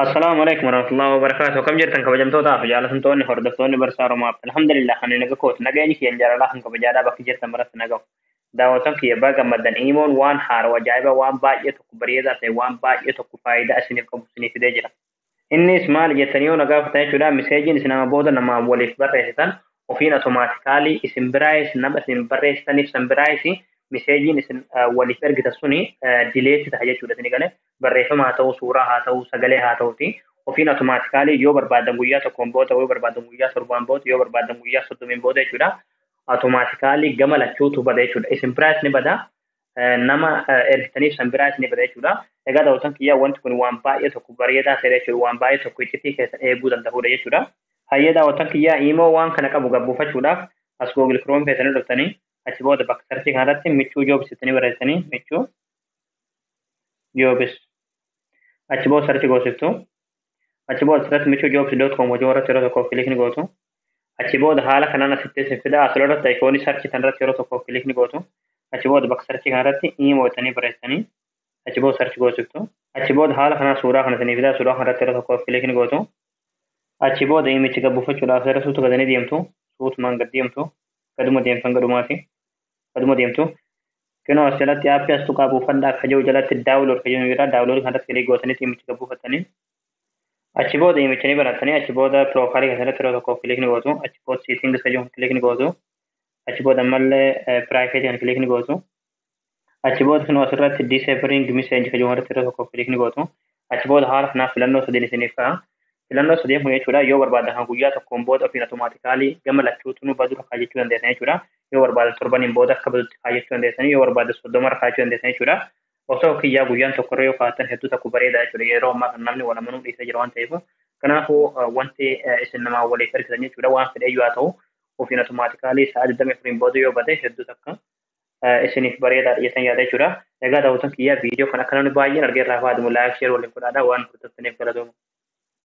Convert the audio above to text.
السلام عليكم ورحمة الله وبركاته. كم جرتن كبجمتوتا في جالسنتوني هردفتوني برسارو ماب. الحمد لله خاني نجا كوت نجاني كي انجر الله خنك بجادا بك جرتن مرت نجا داوتن كي باغا مدن ايمون وان حار وجايبا وان باجي تو بريدا تي وان باجي تو فايدة اسني كم سني في دجرا إني اسمال جتنيو نجا فتاي شودا مساجين سنا بودا نما وليف بريستان وفين اوتوماتيكالي اسم برايس نم اسم برايس تاني اسم برايسي مساجين اسم وليف ارجتا سوني ديليت تحجي شودا تني barreeffama haa ta'u, suuraa haa ta'u, sagalee haa ta'uti. Ofiin automaatikaalii yoo barbaadan guyyaa tokkoon booda, yoo barbaadan guyyaa torbaan booda, yoo barbaadan guyyaa soddomiin booda jechuudha. Automaatikaalii gama lachuutu bada jechuudha. Isin biraas ni bada, nama ergitaniif san biraas ni bada jechuudha. Egaa daawwatan kiyyaa wanti kun waan baay'ee tokko bareedaa ta'e jechuudha. Waan baay'ee tokko iccitii keessan eeguu danda'udha jechuudha. Hayyee daawwatan kiyyaa immoo waan kana qabu gabbuufachuudhaaf as Google Chrome keessanii dhuftanii achi booda bakka sarchii kanarratti michuu joobsitanii barreessanii michuu joobis achi booda sarchi goosiftu achi booda asirratti michuujobs.com hojii warratti yeroo tokkoof kilikni gootu achi booda haala kanaan asitti isin fida asirratti ayikoonii sarchi kanarratti yeroo tokkoof kilikni gootu achi booda bakka sarchi kanarratti iimootanii barreessanii achi booda sarchi goosiftu achi booda haala kanaan suuraa kana isinii fida suuraa kanarratti yeroo tokkoof kilikni gootu achi booda imichi gabbuufachuudhaaf seera suutu gadanii deemtu suutumaan gad deemtu gaduma deemtan gaduma deemtu kenoo as jalatti aappii as tuqaa buufadhaa akka jiru jalatti daawulood kan jiru jira daawulood kanarratti kilik gootanii imichi gabbuufatanii achi booda imicha ni baratanii achi booda piroofaayilii keessatti yeroo tokkoof kilikni gootu achi booda seetingis kan jiru kilikni gootu achi booda ammallee piraayiveetii kan kilikni gootu achi booda kenoo asirratti diiseebiriing miseejii kan jiru irratti yeroo tokkoof kilikni gootu achi booda haala kanaaf filannoo sadiin isiniif ka'a. Filannoo sadeen kun jechuudha yoo barbaadan kan guyyaa tokkoon booda ofiin automaatikaalii gama lachuutu nu baduu kaayachuu dandeessan jechuudha. Yoo barbaadan torbaniin booda akka badutti kaayachuu dandeessan yoo barbaadan soddoma kaayachuu dandeessan jechuudha. Osoo kiyyaa guyyaan tokko yoo kaa'atan hedduu tokko bareeda jechuudha. Yeroo ammaa kan namni wal amanuu dhiisee jira waan ta'eef kanaafuu wanti isin namaa waliif ergisan jechuudha waan fedhe yoo ta'u ofiin automaatikaalii sa'a 24 booda yoo bade hedduu takka isiniif bareedaa dhiyeessan yaada jechuudha. Egaa daawwatan kiyyaa viidiyoo kan akka namni baay'een argeerraa fayyadamu laayik sheer waliin godhaadha waan fudhataniif galatoomu.